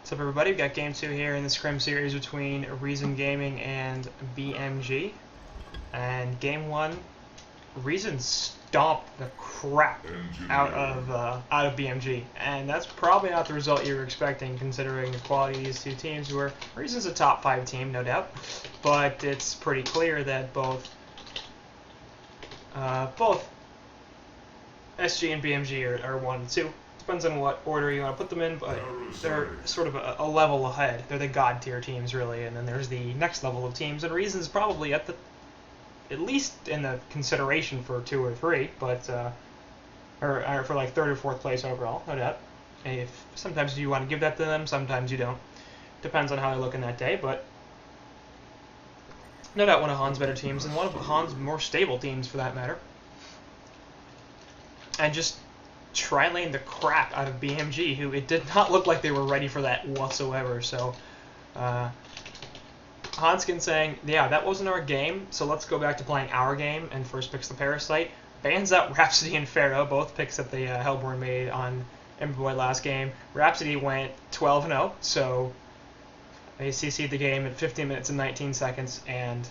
What's up, everybody? We've got Game 2 here in the Scrim series between Reason Gaming and BMG. And Game 1, Reason stomped the crap out of BMG. And that's probably not the result you were expecting, considering the quality of these two teams. Where Reason's a top 5 team, no doubt. But it's pretty clear that both SG and BMG are 1 and 2. Depends on what order you want to put them in, but they're sort of a level ahead. They're the god tier teams, really, and then there's the next level of teams, and Reason's probably at least in the consideration for 2 or 3, but or for like 3rd or 4th place overall, no doubt. Sometimes you want to give that to them, sometimes you don't. Depends on how they're looking that day, but no doubt one of Han's better teams, and one of Han's more stable teams, for that matter. And just tri-lane the crap out of BMG, who it did not look like they were ready for that whatsoever. So Hanskin saying, yeah, that wasn't our game, so let's go back to playing our game, and first picks the Parasite. Bans out Rhapsody and Pharaoh, both picks that the Hellborn made on Emberboy last game. Rhapsody went 12-0, so they CC'd the game at 15 minutes and 19 seconds, and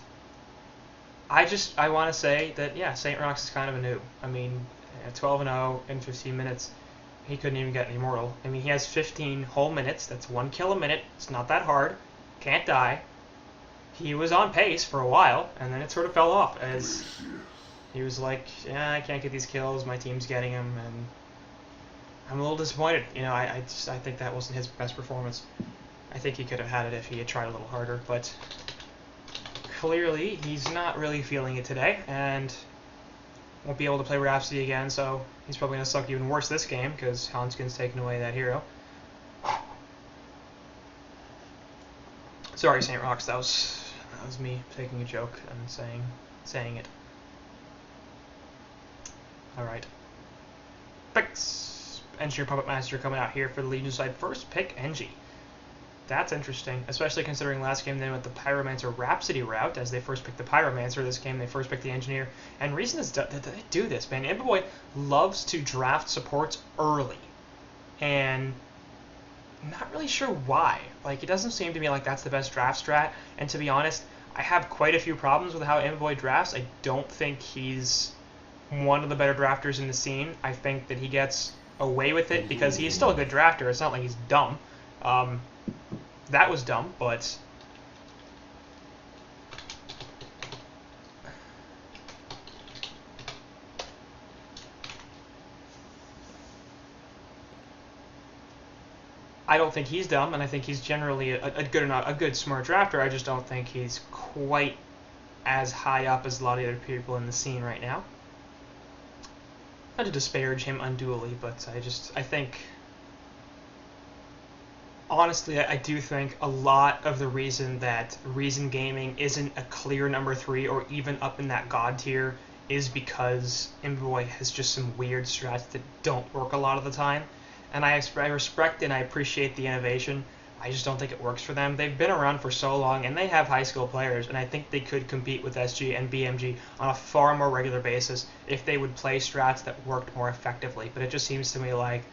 I want to say that, yeah, St. Rox is kind of a noob. I mean, 12-0 in 15 minutes, he couldn't even get an Immortal. I mean, he has 15 whole minutes. That's 1 kill a minute. It's not that hard. Can't die. He was on pace for a while, and then it sort of fell off as he was like, yeah, I can't get these kills. My team's getting them, and I'm a little disappointed. You know, I think that wasn't his best performance. I think he could have had it if he had tried a little harder, but clearly he's not really feeling it today, and won't be able to play Rhapsody again, so he's probably going to suck even worse this game, because Hanskin's taken away that hero. Sorry, St. Rox, that was me taking a joke and saying it. Alright. Picks! Engineer Puppet Master coming out here for the Legion side. First pick, NG. That's interesting, especially considering last game they went the Pyromancer Rhapsody route, as they first picked the Pyromancer. This game they first picked the Engineer. And Reason is they do this, man. Emberboy loves to draft supports early, and I'm not really sure why. Like, it doesn't seem to me like that's the best draft strat, and to be honest, I have quite a few problems with how Emberboy drafts. I don't think he's one of the better drafters in the scene. I think that he gets away with it because he's still a good drafter. It's not like he's dumb. That was dumb, but I don't think he's dumb, and I think he's generally a good smart drafter. I just don't think he's quite as high up as a lot of the other people in the scene right now. Not to disparage him unduly, but I think, honestly, I do think a lot of the reason that Reason Gaming isn't a clear number 3 or even up in that god tier is because Emberboy has just some weird strats that don't work a lot of the time. And I respect and I appreciate the innovation. I just don't think it works for them. They've been around for so long, and they have high skill players, and I think they could compete with SG and BMG on a far more regular basis if they would play strats that worked more effectively. But it just seems to me like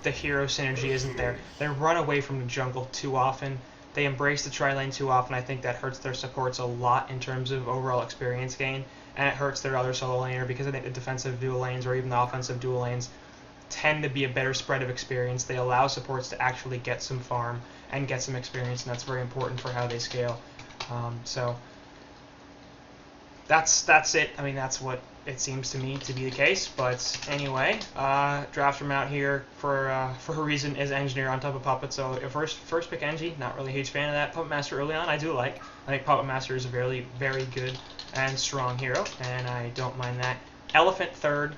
the hero synergy isn't there. They run away from the jungle too often. They embrace the tri-lane too often. I think that hurts their supports a lot in terms of overall experience gain, and it hurts their other solo laner because I think the defensive dual lanes or even the offensive dual lanes tend to be a better spread of experience. They allow supports to actually get some farm and get some experience, and that's very important for how they scale. So that's it. I mean, that's what it seems to me to be the case. But anyway, draft from out here for a reason is Engineer on top of Puppet. So first pick NG. Not really a huge fan of that. Puppet Master early on, I do like. I think Puppet Master is a very, very good and strong hero, and I don't mind that. Elephant third.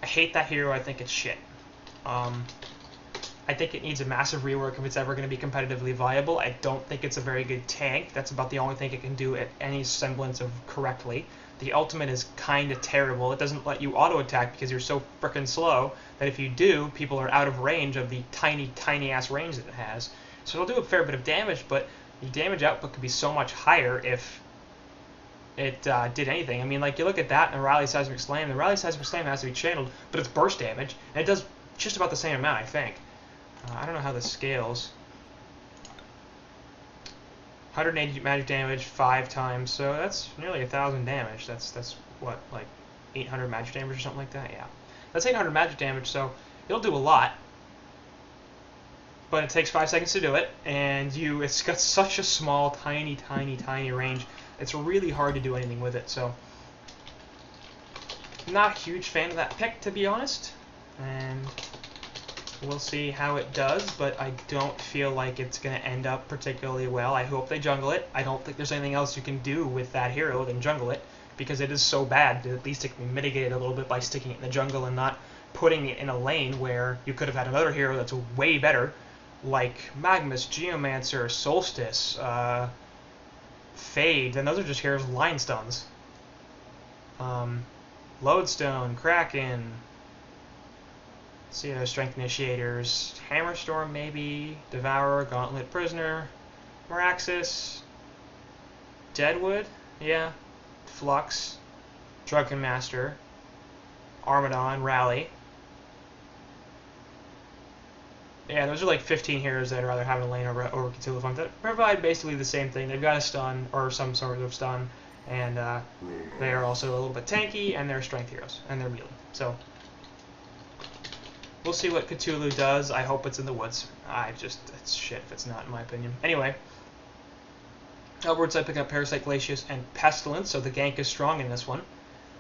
I hate that hero. I think it's shit. I think it needs a massive rework if it's ever going to be competitively viable. I don't think it's a very good tank. That's about the only thing it can do at any semblance of correctly. The ultimate is kind of terrible. It doesn't let you auto-attack because you're so frickin' slow that if you do, people are out of range of the tiny, tiny-ass range that it has. So it'll do a fair bit of damage, but the damage output could be so much higher if it did anything. I mean, like, you look at that and a Rally Seismic Slam. The Rally Seismic Slam has to be channeled, but it's burst damage, and it does just about the same amount, I think. I don't know how this scales. 180 magic damage 5 times, so that's nearly 1,000 damage. That's what, like 800 magic damage or something like that? Yeah. That's 800 magic damage, so it'll do a lot. But it takes 5 seconds to do it, and it's got such a small, tiny range. It's really hard to do anything with it, so not a huge fan of that pick, to be honest. And we'll see how it does, but I don't feel like it's going to end up particularly well. I hope they jungle it. I don't think there's anything else you can do with that hero than jungle it, because it is so bad that at least it can be mitigated a little bit by sticking it in the jungle and not putting it in a lane where you could have had another hero that's way better, like Magmus, Geomancer, Solstice, Fade, and those are just heroes with line stuns. Lodestone, Kraken, let's see, Strength Initiators, Hammerstorm maybe, Devourer, Gauntlet, Prisoner, Meraxis, Deadwood, yeah, Flux, Drunken Master, Armadon, Rally. Yeah, those are like 15 heroes that I'd rather have in a lane over Cthulhu that provide basically the same thing. They've got a stun, or some sort of stun, and they are also a little bit tanky, and they're strength heroes, and they're melee. So, we'll see what Cthulhu does. I hope it's in the woods. It's shit if it's not, in my opinion. Anyway, Elwood side picking up Parasite, Glacius, and Pestilence, so the gank is strong in this one.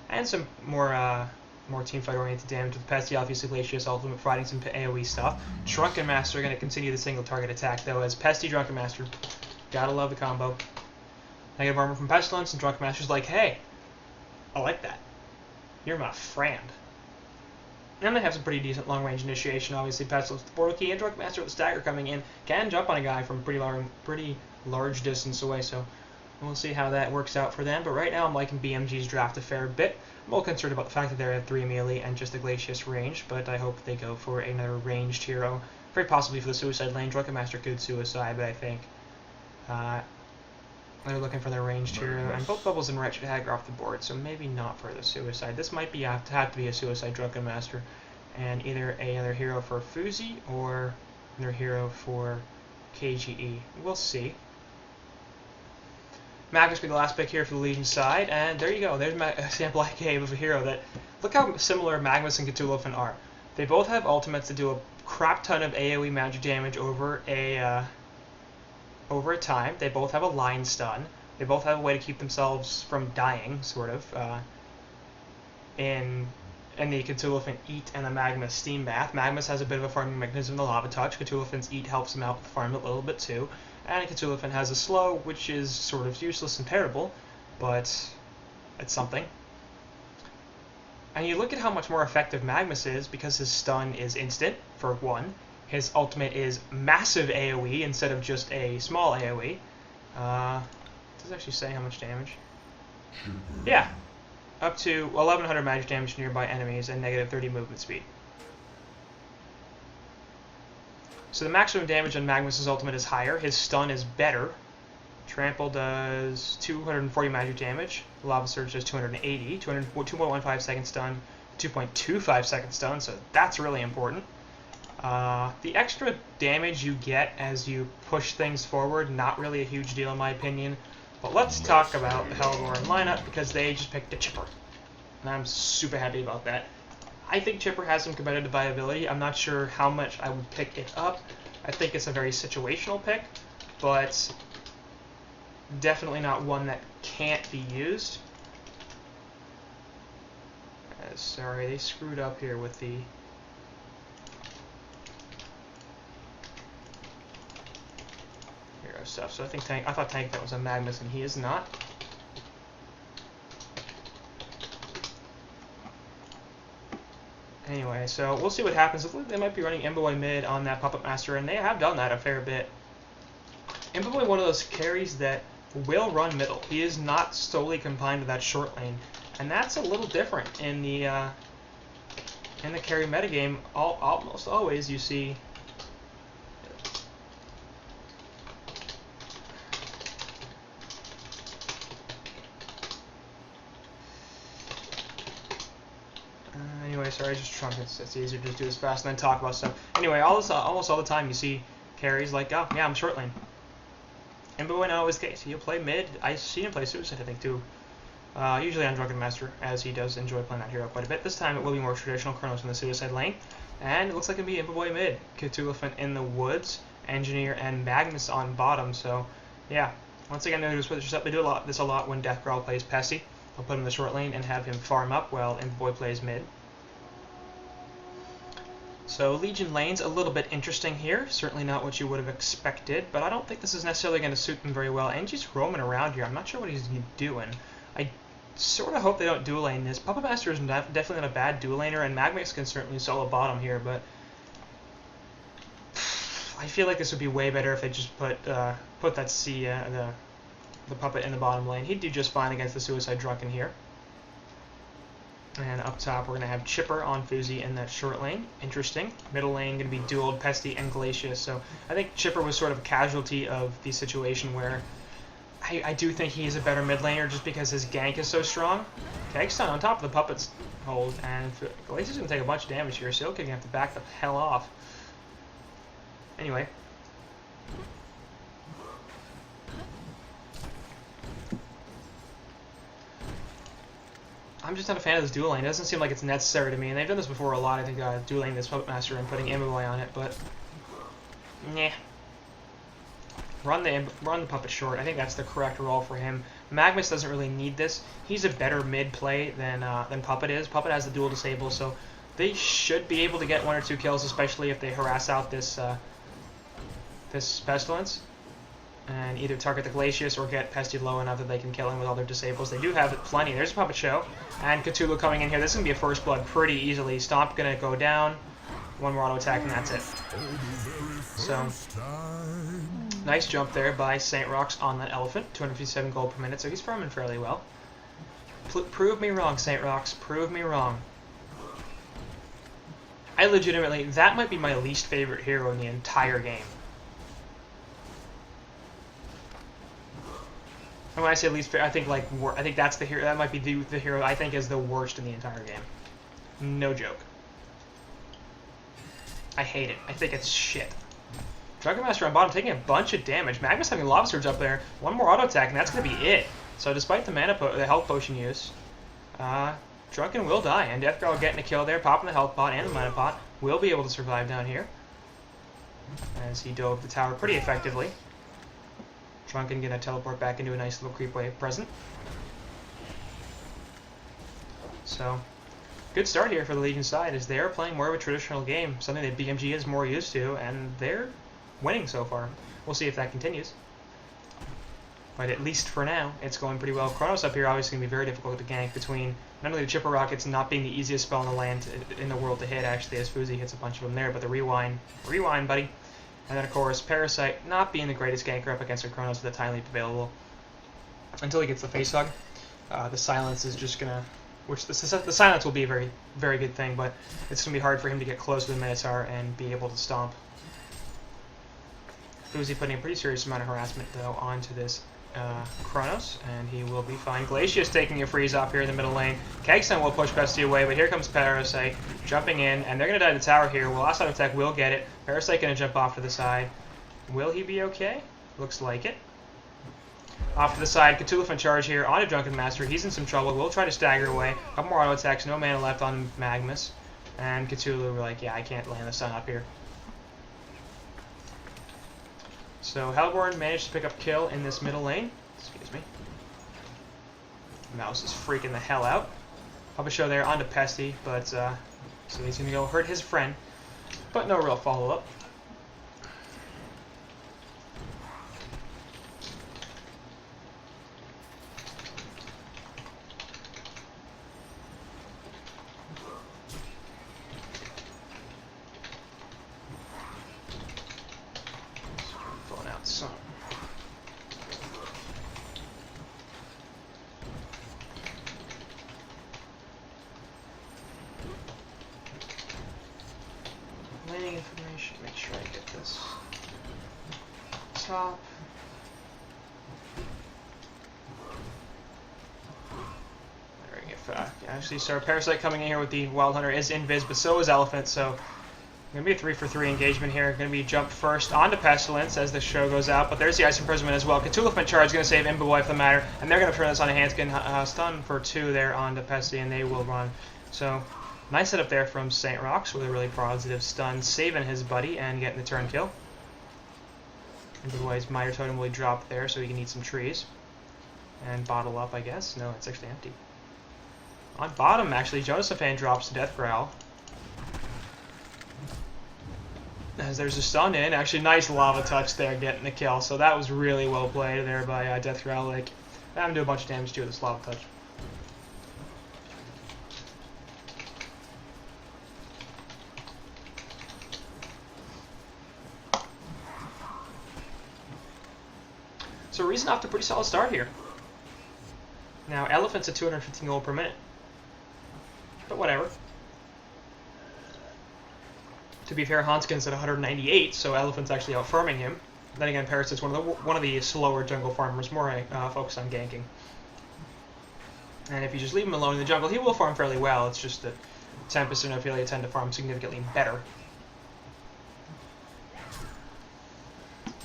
And some more teamfight oriented damage with Pesty, obviously Glacius, ultimate providing some AoE stuff. Drunken Master going to continue the single target attack though, as Pesty, Drunken Master. Gotta love the combo. Negative armor from Pestilence, and Drunken Master's like, hey, I like that. You're my friend. And they have some pretty decent long range initiation, obviously Pestilence with the portal key, and Drunken Master with the stagger coming in. Can jump on a guy from pretty large distance away, so we'll see how that works out for them. But right now I'm liking BMG's draft a fair bit. I'm a little concerned about the fact that they're at 3 melee and just the Glacius range, but I hope they go for another ranged hero. Very possibly for the suicide lane. Drunken Master could suicide, but I think they're looking for their ranged hero. And both Bubbles and Wretched Hag are off the board, so maybe not for the suicide. This might have to be a suicide Drunken Master, and either another hero for Fuzi or another hero for KGE. We'll see. Magmus will be the last pick here for the Legion side, and there you go. There's a sample I gave of a hero that... Look how similar Magmus and Cthulhu are. They both have ultimates that do a crap ton of AoE magic damage over a time. They both have a line stun. They both have a way to keep themselves from dying, sort of, in the Cthulhu Eat and the Magmus Steam Bath. Magmus has a bit of a farming mechanism, the Lava Touch. Cthulhu's Eat helps him out with farm a little bit too. And Cthulhu has a slow, which is sort of useless and terrible, but it's something. And you look at how much more effective Magmus is, because his stun is instant, for one. His ultimate is massive AoE instead of just a small AoE. It does actually say how much damage. Yeah, up to 1,100 magic damage to nearby enemies and negative 30 movement speed. So the maximum damage on Magmus' ultimate is higher. His stun is better. Trample does 240 magic damage. Lava Surge does 280. 2.15 second stun, 2.25 second stun, so that's really important. The extra damage you get as you push things forward, not really a huge deal in my opinion. But let's talk about the Hellborn lineup, because they just picked a Chipper. And I'm super happy about that. I think Chipper has some competitive viability. I'm not sure how much I would pick it up. I think it's a very situational pick, but definitely not one that can't be used. Sorry, they screwed up here with the... hero stuff. So I thought Tank that was a Magmus, and he is not. Anyway, so we'll see what happens. They might be running Imboboy mid on that Puppet Master, and they have done that a fair bit. Imboboy, one of those carries that will run middle. He is not solely confined to that short lane, and that's a little different in the carry metagame. Almost always you see sorry, just trying to, it's easier to just do this fast and then talk about stuff. Anyway, almost all the time you see carries like, oh, yeah, I'm short lane. Imbo now is the case. He'll play mid. I see him play Suicide, I think, too. Usually on Drunken Master, as he does enjoy playing that hero quite a bit. This time it will be more traditional Chronos in the Suicide lane. And it looks like it'll be Imbo mid. Cthulhu in the woods, Engineer and Magnus on bottom. So, yeah. Once again, they're going to switch this up. They do this a lot when Deathgrowl plays Pesty. They'll put him in the short lane and have him farm up while Imbo plays mid. So Legion lane's a little bit interesting here. Certainly not what you would have expected, but I don't think this is necessarily going to suit them very well. Angie's roaming around here. I'm not sure what he's doing. I sort of hope they don't dual lane this. Puppet Master is definitely not a bad dual laner, and Magmix can certainly solo bottom here, but I feel like this would be way better if they just put that the Puppet in the bottom lane. He'd do just fine against the Suicide Drunken here. And up top, we're going to have Chipper on Fuzi in that short lane. Interesting. Middle lane going to be dueled Pesty and Glacius. So I think Chipper was sort of a casualty of the situation where I do think he is a better mid laner just because his gank is so strong. Kegstun on top of the Puppet's hold, and Glacius is going to take a bunch of damage here, so he'll have to back the hell off. Anyway. I'm just not a fan of this dual lane. It doesn't seem like it's necessary to me, and they've done this before a lot. I think dueling this Puppet Master and putting Imboboy on it, but nah. Run the Puppet short. I think that's the correct role for him. Magnus doesn't really need this. He's a better mid play than Puppet is. Puppet has the dual disable, so they should be able to get 1 or 2 kills, especially if they harass out this this Pestilence. And either target the Glacius or get Pesty low enough that they can kill him with all their disables. They do have it plenty. There's a Puppet Show. And Cthulhu coming in here. This is going to be a first blood pretty easily. Stomp going to go down. 1 more auto attack and that's it. So, nice jump there by St. Rox on that elephant. 257 gold per minute, so he's farming fairly well. Prove me wrong, St. Rox. Prove me wrong. I legitimately, that might be my least favorite hero in the entire game. And when I say least favorite, I think I think that's the hero. That might be the hero I think is the worst in the entire game. No joke. I hate it. I think it's shit. Drunken Master on bottom taking a bunch of damage. Magnus having Lava Surge up there. 1 more auto attack, and that's going to be it. So despite the the health potion use, Drunken will die, and Deathgrowl getting a kill there, popping the health pot and the mana pot. Will be able to survive down here as he dove the tower pretty effectively. Drunken gonna teleport back into a nice little creep wave present. So, good start here for the Legion side as they're playing more of a traditional game, something that BMG is more used to, and they're winning so far. We'll see if that continues. But at least for now, it's going pretty well. Chronos up here obviously going to be very difficult to gank between not only the Chipper Rockets not being the easiest spell in the land in the world to hit, actually, as Fuzi hits a bunch of them there, but the Rewind, buddy. And then, of course, Parasite not being the greatest ganker up against a Chronos with a Time Leap available. Until he gets the Face Hug. The Silence is just going to... the Silence will be a very, very good thing, but it's going to be hard for him to get close to the Minotaur and be able to stomp. Fuzi putting a pretty serious amount of harassment, though, onto this Chronos, and he will be fine. Glacius taking a freeze off here in the middle lane. Kegstun will push Pesty away, but here comes Parasite jumping in, and they're going to die to the tower here. Well, last auto attack will get it. Parasite going to jump off to the side. Will he be okay? Looks like it. Off to the side, Cthulhu in charge here onto Drunken Master. He's in some trouble. We'll try to stagger away. A couple more auto attacks, no mana left on Magnus. And Cthulhu, we're like, yeah, I can't land the sun up here. So Hellborn managed to pick up kill in this middle lane. Excuse me. Mouse is freaking the hell out. Puppet Show there onto Pesty, but so he's going to go hurt his friend. But no real follow-up. Landing information, make sure I get this. Top. There we go. Actually, so Parasite coming in here with the Wild Hunter is invis, but so is Elephant, so Going to be a 3-for-3 engagement here. Going to be jump first onto Pestilence as the show goes out, but there's the Ice Imprisonment as well. Cthulhu Charge is going to save Imboboy for the matter, and they're going to turn this on a Handskin stun for 2 there onto Pesty, and they will run. So, nice setup there from St. Rocks with a really positive stun, saving his buddy and getting the turn kill. Imboboy's Miter Totem will drop there so he can eat some trees. And bottle up, I guess. No, it's actually empty. On bottom, actually, Jonasaphan drops the Death Growl. As there's a stun in, actually nice lava touch there getting the kill, so that was really well played there by Death Growl. Like, having to do a bunch of damage too with this lava touch. So Reason off to a pretty solid start here. Now Elephant's at 215 gold per minute, but whatever. To be fair, Hanskin's at 198, so Elephant's actually out-farming him. Then again, Parasite's one of the slower jungle farmers, more focused on ganking. And if you just leave him alone in the jungle, he will farm fairly well. It's just that Tempest and Ophelia tend to farm significantly better.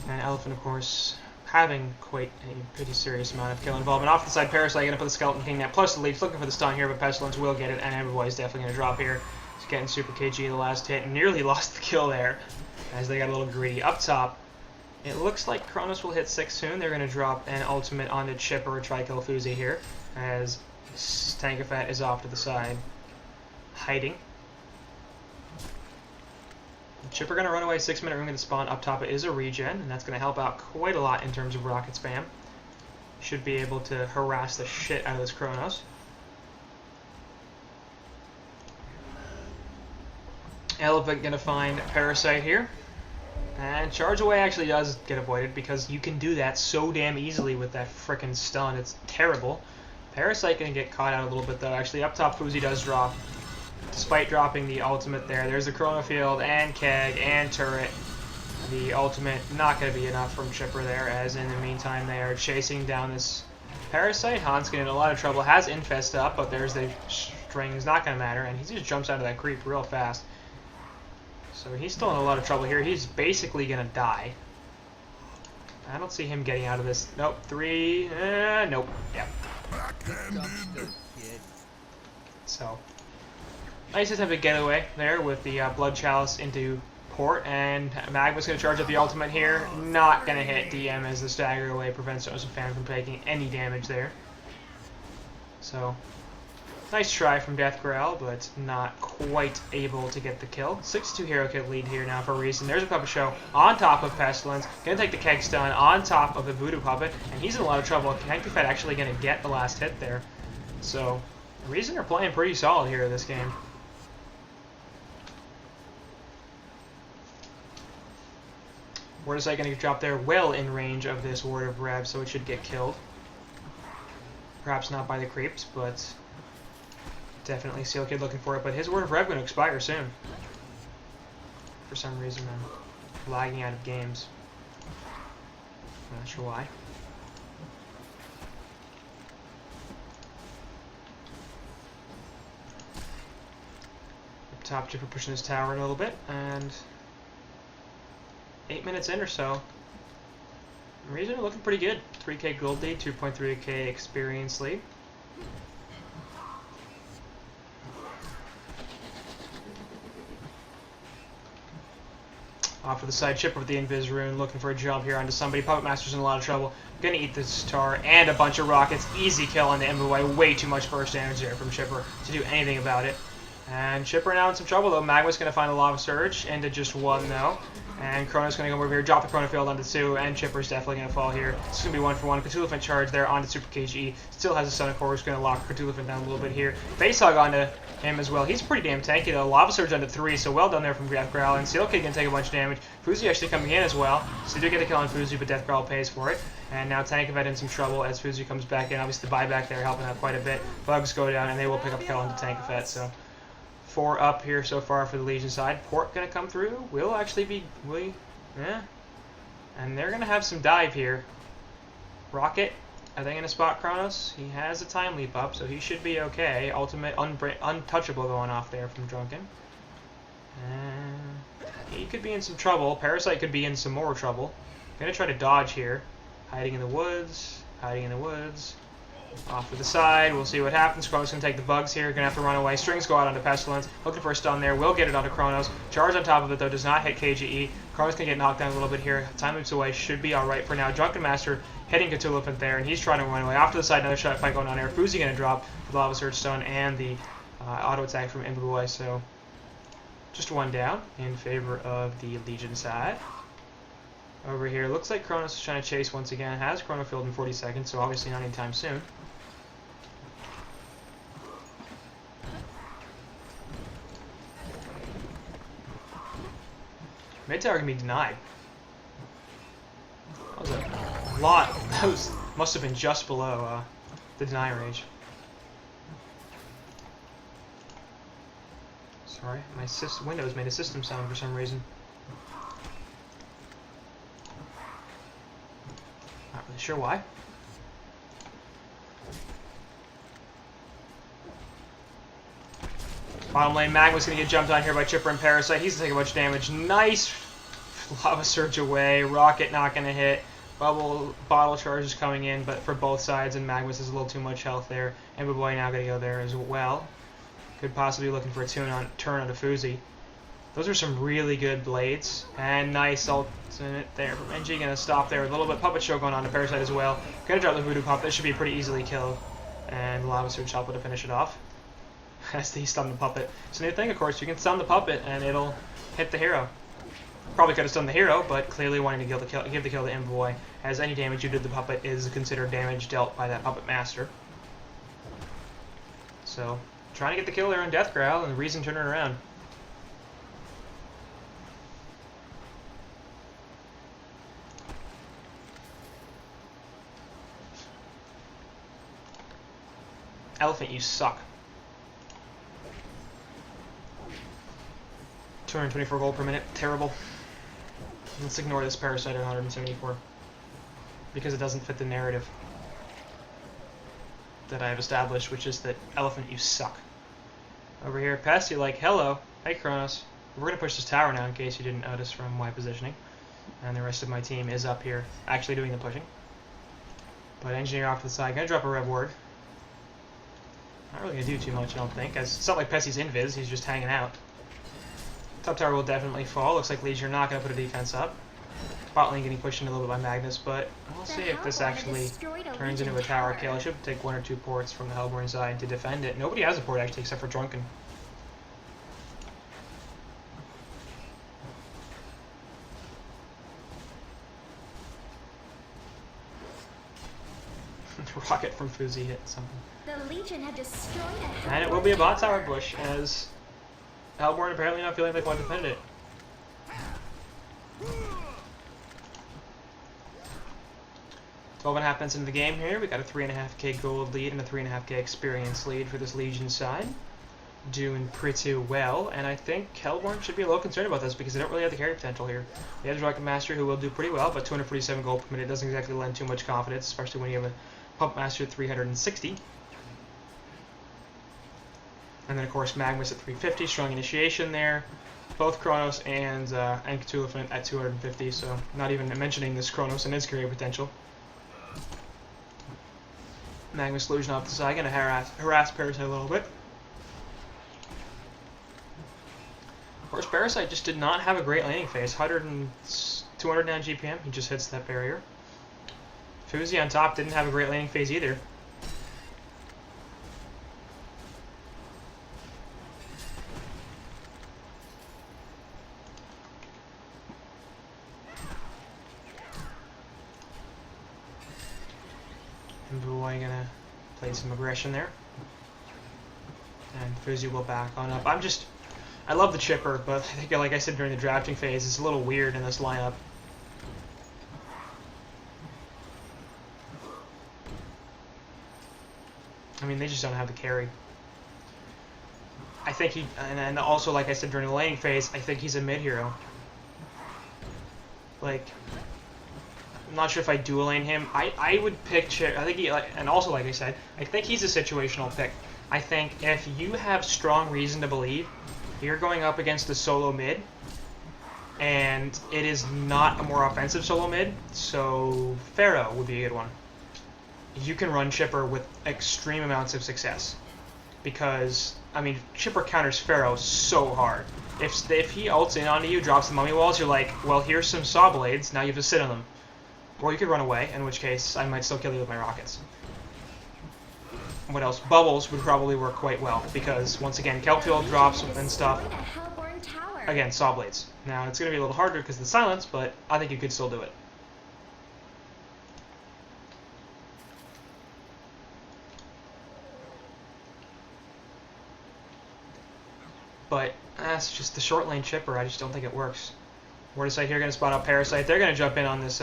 And Elephant, of course, having quite a pretty serious amount of kill involvement. Off the side, Parasite going to put the Skeleton King net plus the lead. Looking for the stun here, but Pestilence will get it, and Everboy is definitely going to drop here. He's getting Super KG the last hit, and nearly lost the kill there as they got a little greedy. Up top, it looks like Kronos will hit 6 soon. They're going to drop an ultimate onto Chipper, Trikill Fuzi here, as Tankafat is off to the side, hiding. Chipper going to run away, 6-minute room going to spawn. Up top it is a regen, and that's going to help out quite a lot in terms of rocket spam. Should be able to harass the shit out of this Kronos. Elephant going to find Parasite here. And Charge Away actually does get avoided because you can do that so damn easily with that frickin' stun. It's terrible. Parasite going to get caught out a little bit though. Actually, up top Fuzi does drop. Despite dropping the ultimate there. There's the Chrono Field and Keg and Turret. The ultimate not going to be enough from Chipper there, as in the meantime they are chasing down this Parasite. Hanskin in a lot of trouble. Has Infest up, but there's the strings. Not going to matter. And he just jumps out of that creep real fast. So he's still in a lot of trouble here. He's basically going to die. I don't see him getting out of this. Nope. 3. Nope. Yep. So, nice attempt at getaway there with the Blood Chalice into port. And Magma's going to charge up the ultimate here. Not going to hit DM as the stagger away prevents Jonasaphan from taking any damage there. So, nice try from Death Growl, but not quite able to get the kill. 6-2 hero kit lead here now for Reason. There's a Puppet Show on top of Pestilence. Gonna take the Keg stun on top of the Voodoo Puppet, and he's in a lot of trouble. Tankafat actually gonna get the last hit there. So, Reason are playing pretty solid here in this game. Word is gonna get dropped there, well in range of this Ward of Rev, so it should get killed. Perhaps not by the creeps, but definitely Seal Kid looking for it, but his Word of Rev going to expire soon. For some reason, I'm lagging out of games. I'm not sure why. Up top, Chipper pushing his tower a little bit, and 8 minutes in or so. Reason are looking pretty good. 3k gold lead, 2.3k experience lead. Off to the side, Chipper with the Invis Rune, looking for a jump here onto somebody. Puppet Master's in a lot of trouble. Gonna eat this tar and a bunch of rockets. Easy kill on the Imboboy. Way too much burst damage there from Chipper to do anything about it. And Chipper now in some trouble though. Magma's gonna find a Lava Surge into just 1 though. And Kronos gonna go over here, drop the Chrono Field onto 2, and Chipper's definitely gonna fall here. It's gonna be 1-for-1. Cthulhu charge there onto Super KG. Still has a Sonic Horror, gonna lock Cthulhu down a little bit here. Face Hug onto him as well. He's pretty damn tanky though. Lava Surge onto 3, so well done there from Death Growl. And Seal Kid gonna take a bunch of damage. Fuzi actually coming in as well. So they do get the kill on Fuzi, but Death Growl pays for it. And now Tankafat in some trouble as Fuzi comes back in. Obviously the buyback there helping out quite a bit. Bugs go down and they will pick up the kill onto Tankafat. So 4 up here so far for the Legion side. Port gonna come through. Will actually be yeah. And they're gonna have some dive here. Rocket, are they gonna spot Kronos? He has a time leap up, so he should be okay. Ultimate untouchable going off there from Drunken. He could be in some trouble. Parasite could be in some more trouble. Gonna try to dodge here. Hiding in the woods. Hiding in the woods. Off to the side. We'll see what happens. Kronos gonna take the bugs here. Gonna have to run away. Strings go out onto Pestilence. Looking for a stun there. Will get it onto Kronos. Charge on top of it though. Does not hit KGE. Kronos can get knocked down a little bit here. Time moves away. Should be alright for now. Drunken Master hitting Cthulhu there, and he's trying to run away. Off to the side. Another shot fight going on there. Fuzi gonna drop the Lava Surge Stone and the auto attack from Imbuboy. So just one down in favor of the Legion side. Over here, looks like Kronos is trying to chase once again. Has Chrono filled in 40 seconds, so obviously not anytime soon. Mid tower can be denied. That was a lot. That must have been just below the deny range. Sorry, my Windows made a system sound for some reason. Not really sure why. Bottom lane, Magma's going to get jumped on here by Chipper and Parasite. He's taking a bunch of damage. Nice Lava Surge away. Rocket not going to hit. Bottle charges coming in, but for both sides, and Magma's has a little too much health there. Imbuboy now going to go there as well. Could possibly be looking for a turn on Fuzi. Those are some really good blades. And nice ultimate there from NG. Going to stop there. A little bit puppet show going on to Parasite as well. Going to drop the Voodoo Pop. That should be pretty easily killed. And Lava Surge help to finish it off. As he stunned the puppet. So new thing, of course, you can stun the puppet and it'll hit the hero. Probably could have stunned the hero, but clearly wanting to give the kill to Imbuboy, as any damage you do to the puppet is considered damage dealt by that puppet master. So, trying to get the kill there on Death Growl, and the reason turning around. Elephant, you suck. 224 gold per minute. Terrible. Let's ignore this Parasite at 174. Because it doesn't fit the narrative that I have established, which is that Elephant, you suck. Over here, Pest, you're like, hello. Hey, Kronos. We're going to push this tower now in case you didn't notice from my positioning. And the rest of my team is up here actually doing the pushing. But Engineer off to the side. Going to drop a Rev Ward. Not really going to do too much, I don't think. As it's not like Pesty's invis, he's just hanging out. Top tower will definitely fall. Looks like Legion are not going to put a defense up. Bot lane getting pushed in a little bit by Magnus, but we'll see if this actually turns into a tower kill. I should take 1 or 2 ports from the Hellborn side to defend it. Nobody has a port actually except for Drunken. Rocket from Fuzi hit something. The Legion had destroyed a and it will be a bot tower push, as Hellborn apparently not feeling like they want to defend it. Twelve and a half minutes into the game here. We got a 3.5k gold lead and a 3.5k experience lead for this Legion side. Doing pretty well, and I think Hellborn should be a little concerned about this because they don't really have the carry potential here. They have the Rocket Master who will do pretty well, but 247 gold per minute doesn't exactly lend too much confidence, especially when you have a Pump Master at 360. And then, of course, Magnus at 350, strong initiation there. Both Kronos and Cthulhu at 250, so not even mentioning this Kronos and his career potential. Magnus Illusion off the side, going to harass Parasite a little bit. Of course, Parasite just did not have a great laning phase. 209 GPM, he just hits that barrier. Fuzi on top didn't have a great laning phase either. Imbuboy gonna play some aggression there. And Fuzi will back on up. I love the Chipper, but I think, like I said during the drafting phase, it's a little weird in this lineup. I mean, they just don't have the carry. I think and also, like I said during the laning phase, I think he's a mid-hero. Like, I'm not sure if I dual lane him. I would pick Chip. I think and also, like I said, I think he's a situational pick. I think if you have strong reason to believe You're going up against the solo mid, and it is not a more offensive solo mid, so Pharaoh would be a good one. You can run Chipper with extreme amounts of success, because, I mean, Chipper counters Pharaoh so hard. If he ults in onto you, drops the mummy walls, you're like, well, here's some saw blades, now you have to sit on them. Or you could run away, in which case I might still kill you with my rockets. What else? Bubbles would probably work quite well, because, once again, kelp field drops and stuff. Again, saw blades. Now, it's going to be a little harder because of the silence, but I think you could still do it. But that's just the short lane Chipper. I just don't think it works. Mortisite here going to spot out Parasite. They're going to jump in on this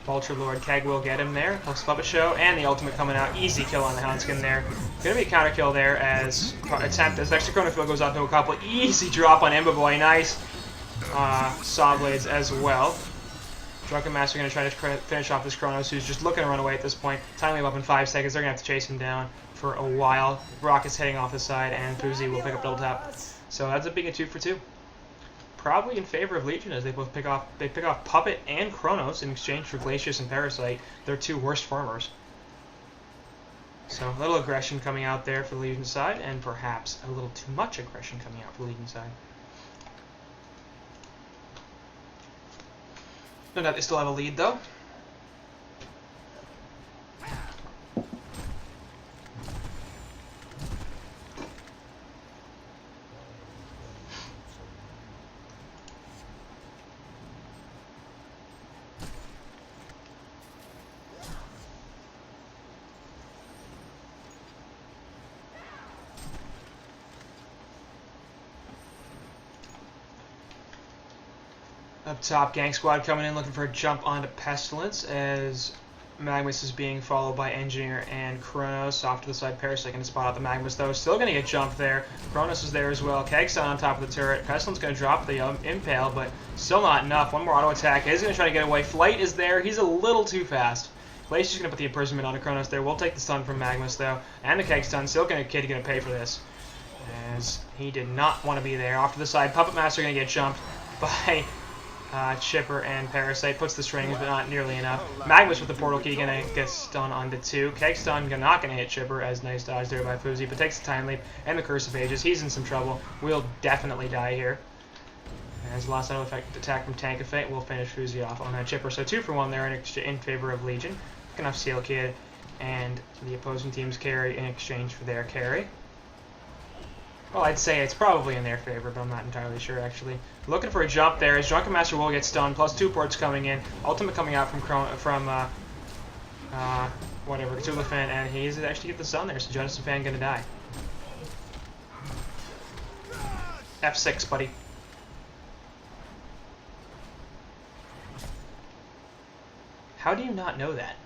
Vulture Lord. Keg will get him there. Helps Puppet Show. And the ultimate coming out. Easy kill on the Houndskin there. Going to be a counter kill there as extra chronofield goes out to a couple. Easy drop on Ember Boy. Nice. Saw blades as well. Drunken Master going to try to finish off this Kronos, who's just looking to run away at this point. Time him up in 5 seconds. They're going to have to chase him down for a while. Rocket's heading off the side, and Fuzi will pick up double tap. So that's a big 2 for 2. Probably in favor of Legion, as they both pick off Puppet and Kronos in exchange for Glacius and Parasite, their 2 worst farmers. So a little aggression coming out there for the Legion side, and perhaps a little too much aggression coming out for the Legion side. No doubt they still have a lead, though. Up top, Gang Squad coming in looking for a jump onto Pestilence as Magmus is being followed by Engineer and Kronos. Off to the side, Parasite going to spot out the Magmus though. Still going to get jumped there. Kronos is there as well. Keg's on top of the turret. Pestilence going to drop the Impale, but still not enough. One more auto attack. He's going to try to get away. Flight is there. He's a little too fast. Glacier's going to put the imprisonment on Kronos there. We'll take the stun from Magmus though. And the Keg stun. Still Kid going to pay for this, as he did not want to be there. Off to the side, Puppet Master going to get jumped by Chipper and Parasite. Puts the strings, but not nearly enough. Magmus with the portal key gonna get stun onto 2. Keg stun not gonna hit Chipper, as nice dodge there by Fuzi, but takes the time leap and the Curse of Ages. He's in some trouble. We'll definitely die here. As the last auto effect attack from Tank of Fate will finish Fuzi off on that Chipper. So 2 for 1 there in favor of Legion. Picking off Seal Kid and the opposing team's carry in exchange for their carry. Well, I'd say it's probably in their favor, but I'm not entirely sure, actually. Looking for a jump there, as Drunken Master will get stunned, plus 2 ports coming in. Ultimate coming out from Cthulhu Fan, and he's actually get the stun there, so Jettison Fan gonna die. F6, buddy. How do you not know that?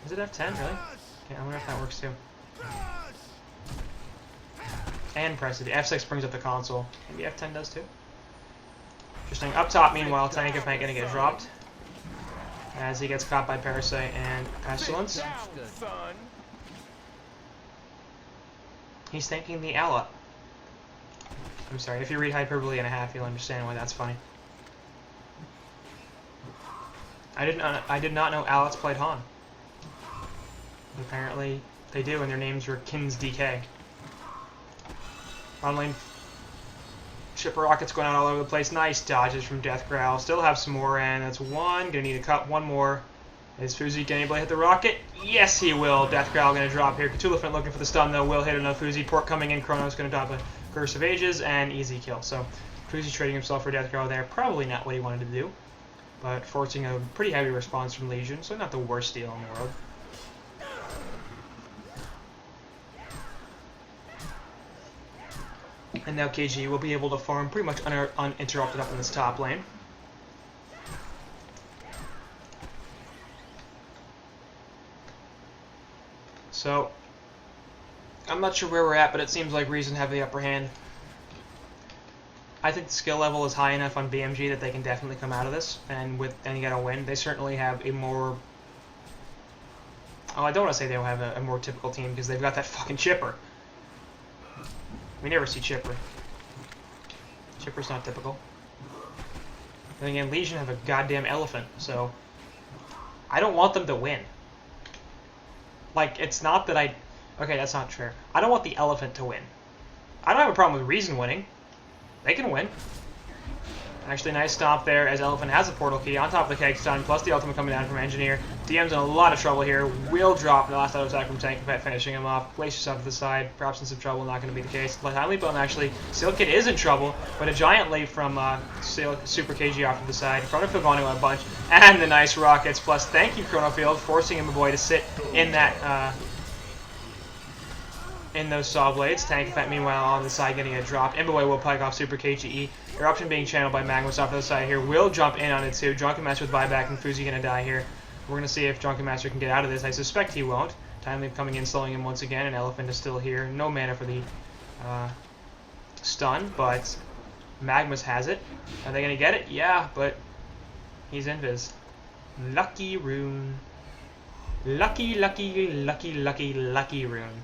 Is it F10, really? Okay, I wonder if that works too. And press it. F6 brings up the console. Maybe F10 does too. Interesting. Up top, meanwhile, Tank of Fate gonna get dropped as he gets caught by Parasite and Pestilence. He's thanking the ally. I'm sorry, if you read hyperbole and a half, you'll understand why that's funny. I did not know Alex played Han. Apparently they do, and their names are Kins DK. On lane, Chipper Rockets going out all over the place. Nice dodges from Death Growl. Still have some more, and that's 1. Gonna need to cut 1 more. Is Fuzi gonna be able to hit the rocket? Yes, he will. Death Growl gonna drop here. Cthulhu looking for the stun though. Will hit another Fuzi. Port coming in. Kronos gonna drop a Curse of Ages and easy kill. So Fuzi trading himself for Death Growl there. Probably not what he wanted to do, but forcing a pretty heavy response from Legion. So not the worst deal in the world. And now KG will be able to farm pretty much uninterrupted up in this top lane. So, I'm not sure where we're at, but it seems like Reason have the upper hand. I think the skill level is high enough on BMG that they can definitely come out of this and get a win. They certainly have a more Oh, I don't want to say they don't have a more typical team because they've got that fucking Chipper. We never see Chipper. Chipper's not typical. And again, Legion have a goddamn elephant, so I don't want them to win. Like, it's not that I... Okay, that's not fair. I don't want the elephant to win. I don't have a problem with Reason winning. They can win. Actually, nice stomp there as Elephant has a portal key on top of the keg stun, plus the ultimate coming down from Engineer. DM's in a lot of trouble here. Will drop the last auto attack from Tank Pet, finishing him off. Place yourself to the side. Perhaps in some trouble, not going to be the case. Time leap on actually. Seal Kid is in trouble, but a giant leap from Super KG off to the side. Chronofield going to a bunch, and the nice rockets. Plus, thank you, Chronofield, forcing him boy to sit in that. In those saw blades. Tank Pet meanwhile on the side getting a drop. Imboy will pike off Super KGE. Eruption being channeled by Magmus off to the side here. Will jump in on it too. Drunken Master with buyback and Fuzi gonna die here. We're gonna see if Drunken Master can get out of this. I suspect he won't. Time Leap coming in, slowing him once again, and Elephant is still here. No mana for the stun, but Magmus has it. Are they gonna get it? Yeah, but he's invis. Lucky rune. Lucky, lucky, lucky, lucky, lucky rune.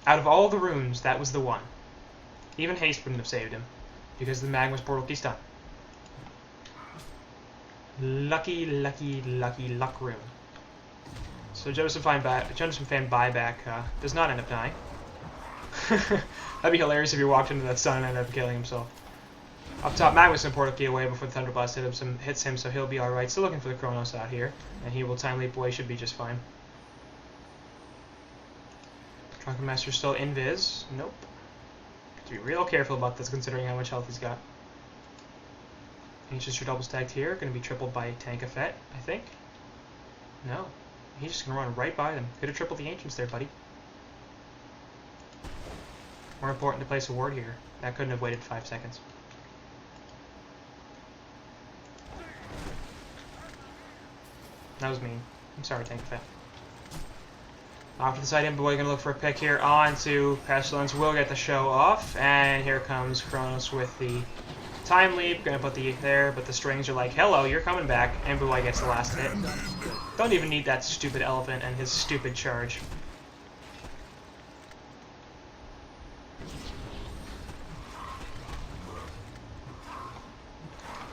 Out of all the runes, that was the one. Even Haste wouldn't have saved him, because the Magmus portal key stun. Lucky, lucky, lucky luck rune. So Joseph fan buyback does not end up dying. That'd be hilarious if he walked into that stun and ended up killing himself. Up top, Magmus and portal key away before the Thunder Blast hits him, so he'll be alright. Still looking for the Chronos out here, and he will time leap away, should be just fine. Drunken Master still invis. Nope. Have to be real careful about this considering how much health he's got. Ancient double stacked here. Going to be tripled by Tank Effet, I think. No. He's just going to run right by them. Could have tripled the Ancients there, buddy. More important to place a ward here. That couldn't have waited 5 seconds. That was mean. I'm sorry, Tank Effet. Off to the side, Imboy going to look for a pick here onto Pestilence. Will get the show off, and here comes Kronos with the time leap. Going to put the there, but the strings are like, hello, you're coming back. Imboy gets the last hit. Don't even need that stupid elephant and his stupid charge.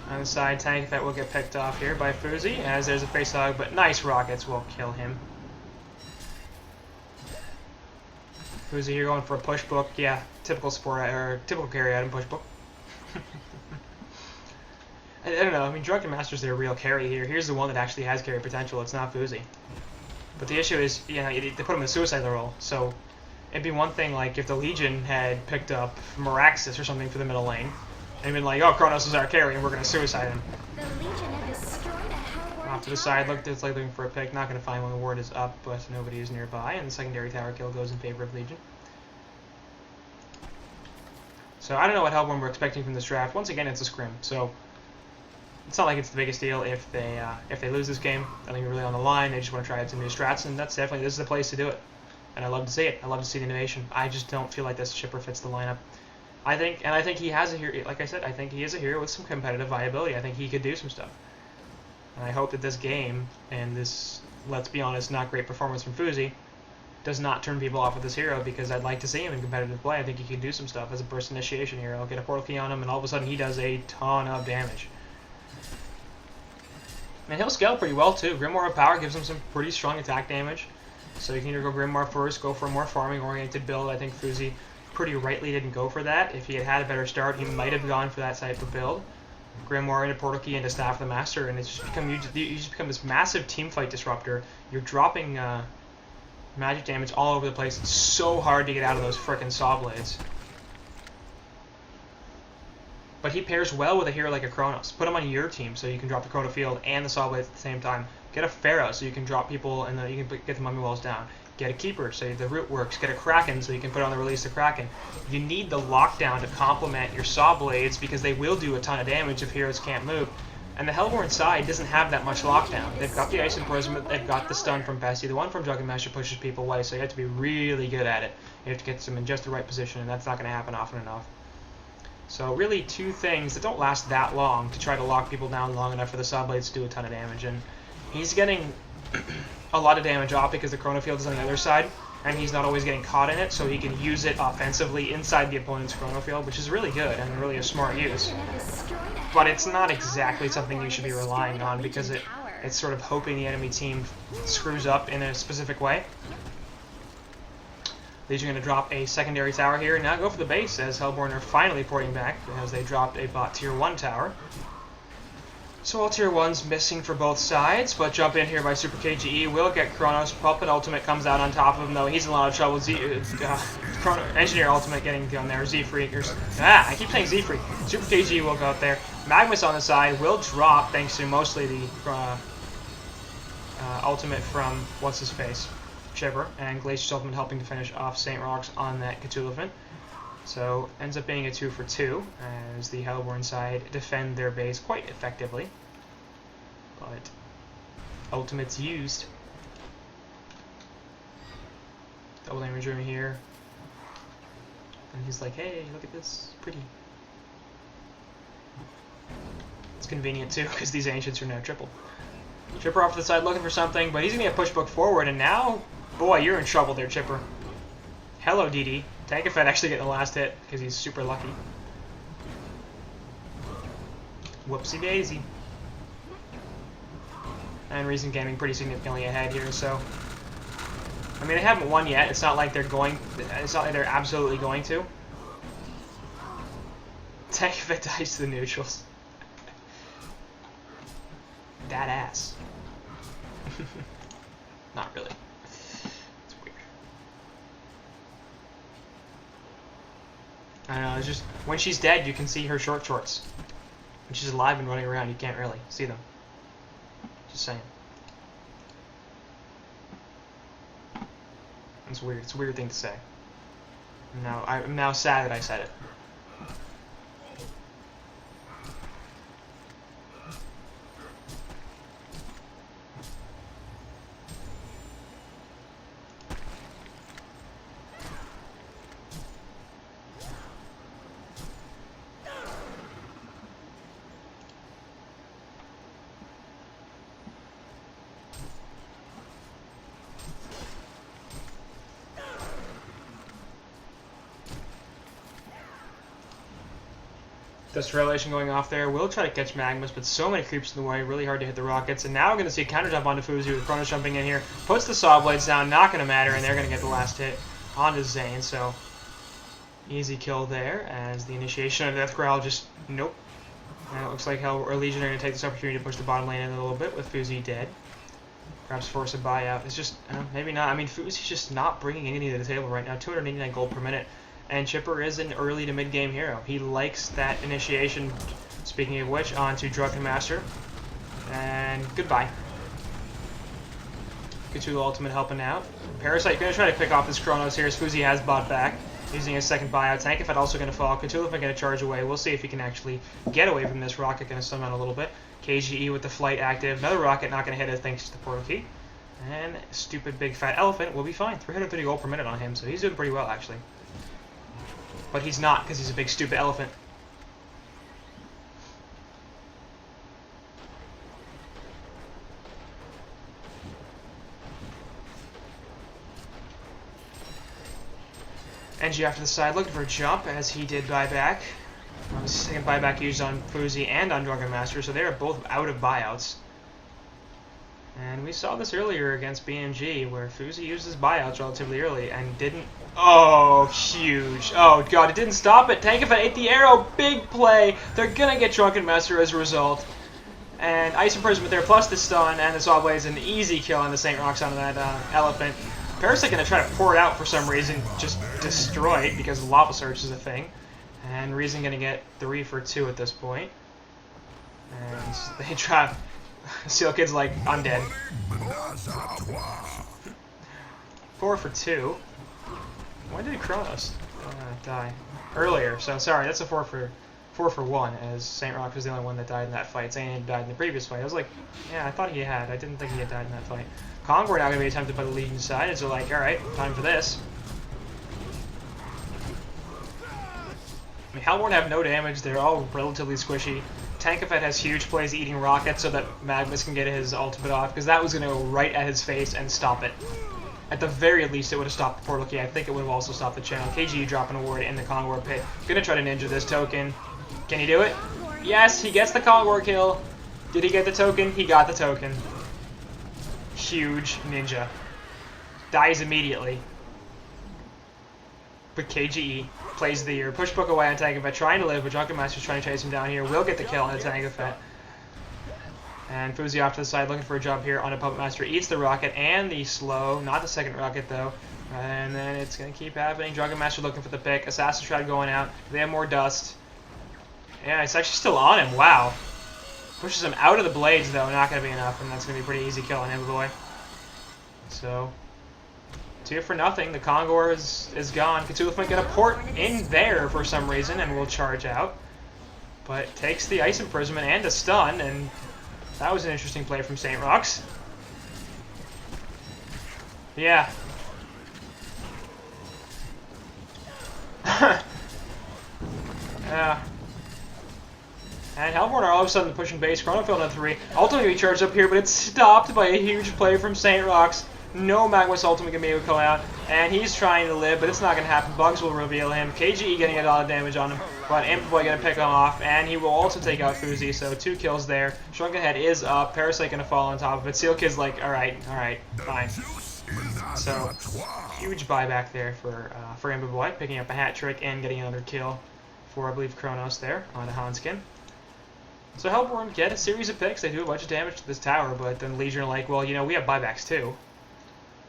On the side, Tank that will get picked off here by Fuzi, as there's a face hug, but nice rockets will kill him. Fuzi, you're going for a push book. Yeah, typical support or typical carry item push book. I don't know. I mean, Drunken Master's their real carry here. Here's the one that actually has carry potential. It's not Fuzi. But the issue is, you know, they put him in a suicide role. So it'd be one thing like if the Legion had picked up Meraxis or something for the middle lane, and been like, oh, Kronos is our carry, and we're gonna suicide him. The Legion had destroyed a Hellborn Off to the side, look, it's like looking for a pick. Not gonna find one. The ward is up, but nobody is nearby, and the secondary tower kill goes in favor of Legion. So I don't know what Hellborn we're expecting from this draft. Once again, it's a scrim, so it's not like it's the biggest deal if they lose this game. Nothing really on the line. They just want to try out some new strats, and that's definitely, this is the place to do it. And I love to see it. I love to see the innovation. I just don't feel like this shipper fits the lineup. I think he has a hero. Like I said, I think he is a hero with some competitive viability. I think he could do some stuff. And I hope that this game and this, let's be honest, not great performance from Fuzi does not turn people off with this hero, because I'd like to see him in competitive play. I think he can do some stuff as a burst initiation hero. Get a portal key on him, and all of a sudden he does a ton of damage. And he'll scale pretty well too. Grimoire of Power gives him some pretty strong attack damage. So you can either go Grimoire first, go for a more farming-oriented build. I think Fuzi pretty rightly didn't go for that. If he had had a better start, he might have gone for that type of build. Grimoire into Portal Key into Staff of the Master, and it's just become, you just become this massive teamfight disruptor. You're dropping magic damage all over the place. It's so hard to get out of those frickin' saw blades. But he pairs well with a hero like a Chronos. Put him on your team so you can drop the Chrono Field and the saw blades at the same time. Get a Pharaoh so you can drop people and you can get the Mummy Walls down. Get a Keeper so the root works. Get a Kraken so you can put on the Release the Kraken. You need the lockdown to complement your saw blades, because they will do a ton of damage if heroes can't move. And the Hellborn side doesn't have that much lockdown. They've got the Ice Imprisonment, they've got the Stun from Bessie. The one from Drunken Master pushes people away, so you have to be really good at it. You have to get them in just the right position, and that's not going to happen often enough. So really two things that don't last that long to try to lock people down long enough for the saw blades to do a ton of damage. And he's getting a lot of damage off because the chrono field is on the other side, and he's not always getting caught in it, so he can use it offensively inside the opponent's chrono field, which is really good and really a smart use. But it's not exactly something you should be relying on because it's sort of hoping the enemy team screws up in a specific way. Legion going to drop a secondary tower here, and now go for the base as Hellborn are finally porting back as they dropped a bot tier 1 tower. So all tier 1's missing for both sides, but jump in here by Super KGE will get Kronos. Puppet Ultimate comes out on top of him, though. He's in a lot of trouble. Engineer Ultimate getting on there. Z-Freakers. I keep saying Z-Freak. Super KGE will go out there. Magmus on the side will drop, thanks to mostly the Ultimate from what's-his-face, Chipper, and Glacier's Ultimate helping to finish off St. Rocks on that Cthulhu. So ends up being a 2 for 2 as the Hellborn side defend their base quite effectively. But Ultimate's used. Double damage room here. And he's like, hey, look at this. Pretty. It's convenient too because these Ancients are now triple. Chipper off to the side looking for something, but he's going to get pushed book forward, and now, boy, you're in trouble there, Chipper. Hello, DD. Tankafed actually getting the last hit because he's super lucky. Whoopsie daisy. And Reason Gaming pretty significantly ahead here, so I mean they haven't won yet. It's not like they're going. It's not like they're absolutely going to. Tankafed dies to the neutrals. That ass. Not really. I know, it's just, when she's dead, you can see her short shorts. When she's alive and running around, you can't really see them. Just saying. It's weird. It's a weird thing to say. I'm now sad that I said it. Desperation going off there. We'll try to catch Magmus, but so many creeps in the way, really hard to hit the rockets. And now we're going to see a counter jump onto Fuzi with Chronos jumping in here. Puts the saw blades down, not going to matter, and they're going to get the last hit onto Zane. So, easy kill there as the initiation of Death Growl just, nope. And it looks like Legion are going to take this opportunity to push the bottom lane in a little bit with Fuzi dead. Perhaps force a buyout. It's just, maybe not. I mean, Fuzi's just not bringing anything to the table right now. 289 gold per minute. And Chipper is an early to mid-game hero. He likes that initiation, speaking of which, onto Drunken Master. And goodbye. Cthulhu Ultimate helping out. Parasite going to try to pick off this Chronos here as Fuzi has bought back, using his second buyout. Tankafed also going to fall. Cthulhu going to charge away. We'll see if he can actually get away from this rocket. Going to stun out a little bit. KGE with the flight active. Another rocket not going to hit it thanks to the portal key. And stupid big fat elephant will be fine. 330 gold per minute on him, so he's doing pretty well actually. But he's not, because he's a big stupid elephant. NG after the side, looking for a jump, as he did buyback. Second buyback used on Fuzi and on Drunken Master, so they are both out of buyouts. And we saw this earlier against BMG, where Fuzi used his buyouts relatively early and didn't. Oh, huge. Oh, God, it didn't stop it. Tankafed ate the arrow. Big play. They're going to get Drunken Master as a result. And Ice Imprisonment there, plus the stun, and the Saw Blades, an easy kill on the St. Rocks onto that elephant. Parasite going to try to pour it out for some reason, just destroyed, because Lava Surge is a thing. And Reason going to get 3 for 2 at this point. And they try. Seal Kid's like, I'm dead. 4 for 2. When did Kronos die? Earlier, so sorry, that's a 4 for 1, as St. Rock was the only one that died in that fight. Zane had died in the previous fight. I was like, yeah, I thought he had. I didn't think he had died in that fight. Conquer now going to be attempted by the Legion side, and so like, alright, time for this. I mean, Hellborn have no damage, they're all relatively squishy. Tankafet has huge plays eating rockets so that Magnus can get his ultimate off, because that was going to go right at his face and stop it. At the very least, it would have stopped the portal key. I think it would have also stopped the channel. KGE dropping a ward in the Kongor pit. Gonna try to ninja this token. Can he do it? Yes, he gets the Kongor kill. Did he get the token? He got the token. Huge ninja. Dies immediately. But KGE plays the push book away on Tankafet, trying to live, but Drunken Master's trying to chase him down here. Will get the kill on the Tankafet. And Fuzi off to the side looking for a jump here on a Puppet Master. Eats the rocket and the slow. Not the second rocket though. And then it's going to keep happening. Drunken Master looking for the pick. Assassin Shroud going out. They have more dust. Yeah, it's actually still on him. Wow. Pushes him out of the blades though. Not going to be enough. And that's going to be a pretty easy kill on him, boy. So 2 for nothing. The Kongor is gone. Cthulhu might get a port in there for some reason and will charge out. But takes the Ice Imprisonment and a stun, and that was an interesting play from St. Rocks. Yeah. Yeah. And Hellborn are all of a sudden pushing base. Chronofield on 3. Ultimate be charged up here, but it's stopped by a huge play from St. Rocks. No Magnus ultimate can be able to come out, and he's trying to live, but it's not going to happen. Bugs will reveal him. KGE getting a lot of damage on him, but Imp-Boy going to pick him off, and he will also take out Fuzi, so 2 kills there. Shrunken Head is up. Parasite going to fall on top of it. Seal Kid's like, alright, fine. So, huge buyback there for Imp-Boy, picking up a hat trick and getting another kill for, I believe, Kronos there on a Hanskin. So Hellborn get a series of picks. They do a bunch of damage to this tower, but then Legion are like, well, you know, we have buybacks too.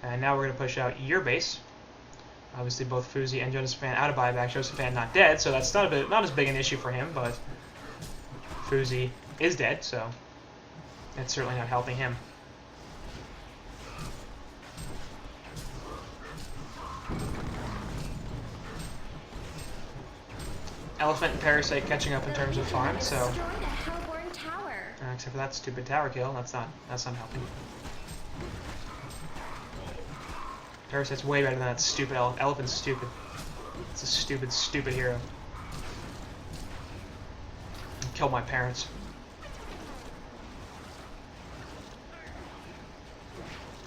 And now we're going to push out your base. Obviously, both Fuzi and Josephine out of buyback. Josephine not dead, so that's not as big an issue for him, but Fuzi is dead, so it's certainly not helping him. Elephant and Parasite catching up in terms of farm, so except for that stupid tower kill, that's not helping. Parasite's way better than that stupid elephant's stupid. It's a stupid hero. Killed my parents.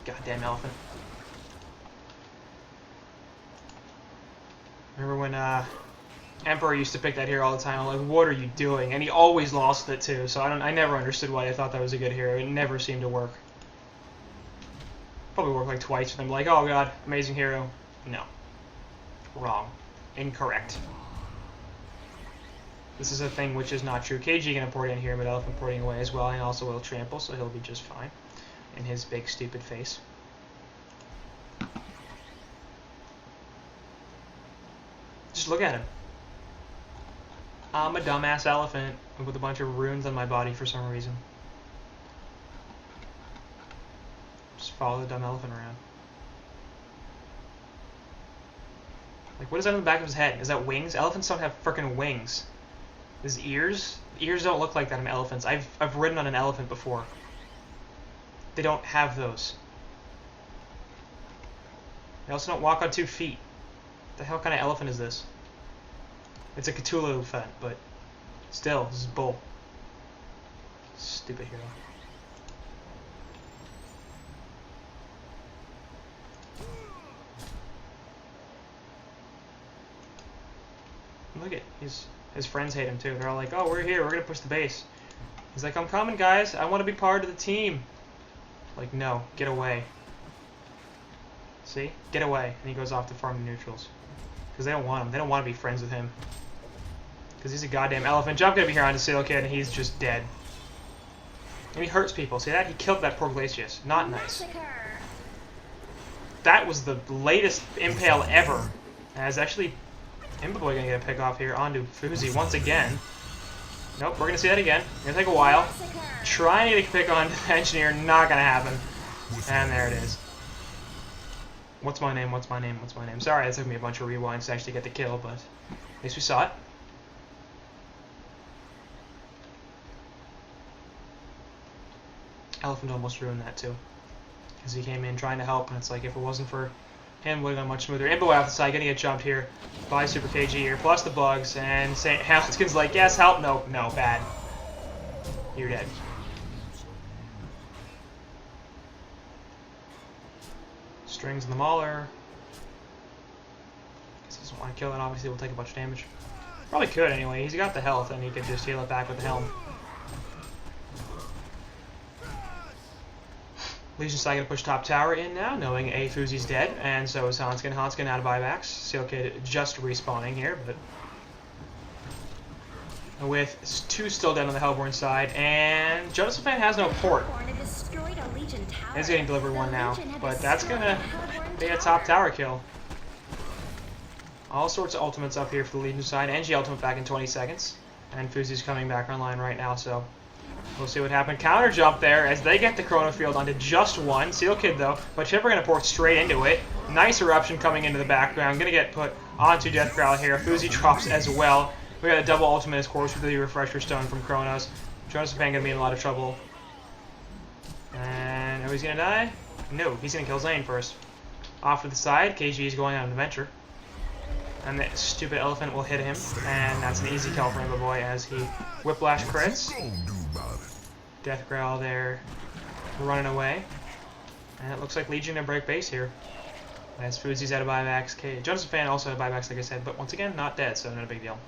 Goddamn elephant. Remember when Emperor used to pick that hero all the time? I'm like, what are you doing? And he always lost it too. So I never understood why they thought that was a good hero. It never seemed to work. Probably worked like twice for them. Like, oh god, amazing hero. No. Wrong. Incorrect. This is a thing which is not true. KG gonna port in here, but Elephant porting away as well, and also will trample, so he'll be just fine. In his big stupid face. Just look at him. I'm a dumbass elephant with a bunch of runes on my body for some reason. Just follow the dumb elephant around. Like, what is that on the back of his head? Is that wings? Elephants don't have frickin' wings. His ears? Ears don't look like that on elephants. I've ridden on an elephant before. They don't have those. They also don't walk on 2 feet. What the hell kind of elephant is this? It's a Cthulhu elephant, but still, this is bull. Stupid hero. Look at his friends hate him too. They're all like, "Oh, we're here. We're gonna push the base." He's like, "I'm coming, guys. I want to be part of the team." Like, no, get away. See, get away. And he goes off to farm the neutrals because they don't want him. They don't want to be friends with him because he's a goddamn elephant. Jump gonna be here on the Seal Kid, and he's just dead. And he hurts people. See that? He killed that poor Glacius. Not nice. That was the latest impale ever. As actually. Imp-Boy gonna get a pick off here onto Fuzi once again. Nope, we're gonna see that again. Gonna take a while. Trying to get a pick on the Engineer, not gonna happen. And there it is. What's my name? What's my name? What's my name? Sorry, it took me a bunch of rewinds to actually get the kill, but at least we saw it. Elephant almost ruined that too. Because he came in trying to help, and it's like, if it wasn't for him, would have gone much smoother. Imbo off the side, getting a jump here by Super KG here, plus the bugs, and St. Hanskin's like, yes, help, no, bad. You're dead. Strings in the Mauler. Guess he doesn't want to kill it. Obviously, will take a bunch of damage. Probably could anyway. He's got the health, and he could just heal it back with the helm. Legion's side gonna push top tower in now, knowing A Fuzi's dead, and so is Hanskin. Hanskin out of buybacks. Seal Kid just respawning here, but with 2 still dead on the Hellborn side, and Josephine has no port. Is getting delivered one now, but that's gonna be a top tower kill. All sorts of ultimates up here for the Legion side. NG ultimate back in 20 seconds, and Fuzi's coming back online right now, so we'll see what happens. Counter jump there as they get the Chrono Field onto just 1. Seal Kid though, but Chipper gonna port straight into it. Nice eruption coming into the background. Gonna get put onto Death Growl here. Fuzi drops as well. We got a double ultimate, of course, with the Refresher Stone from Kronos. Josephine gonna be in a lot of trouble. And oh, he's gonna die? No, he's gonna kill Zane first. Off to the side, KG is going on an adventure. And the stupid elephant will hit him, and that's an easy kill for him, boy, as he whiplash crits. Death Growl there, running away. And it looks like Legion gonna break base here. As Fuzi's out of buybacks. Josephine also out of buybacks, like I said, but once again, not dead, so not a big deal.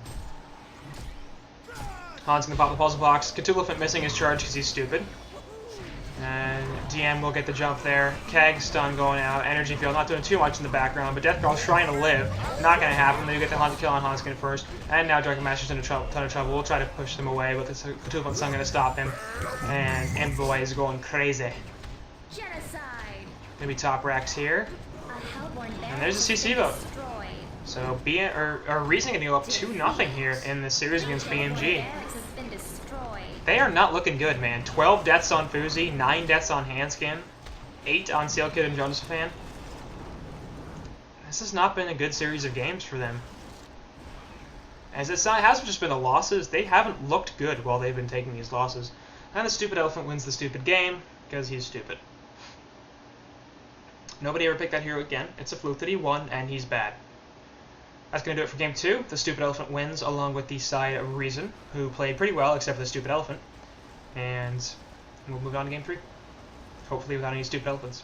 Han's gonna pop the puzzle box. Cthulhu missing his charge because he's stupid. And DM will get the jump there. Keg stun going out. Energy field not doing too much in the background, but Death Girl's trying to live. Not going to happen. They get the kill on Hanskin first. And now Dragon Master's in a ton of trouble. We'll try to push them away, but the Cthulhu Sun going to stop him. And Boy is going crazy. Genocide. Going to be top racks here. And there's a CC vote. So Reason going to go up 2-0 here in this series against BMG. They are not looking good, man. 12 deaths on Fuzi, 9 deaths on Hanskin, 8 on Seal Kid and Josephine. This has not been a good series of games for them. As it hasn't just been the losses, they haven't looked good while they've been taking these losses. And the stupid elephant wins the stupid game, because he's stupid. Nobody ever picked that hero again. It's a fluke that he won, and he's bad. That's going to do it for Game 2. The Stupid Elephant wins, along with the side of Reason, who played pretty well, except for the Stupid Elephant. And we'll move on to Game 3. Hopefully without any stupid elephants.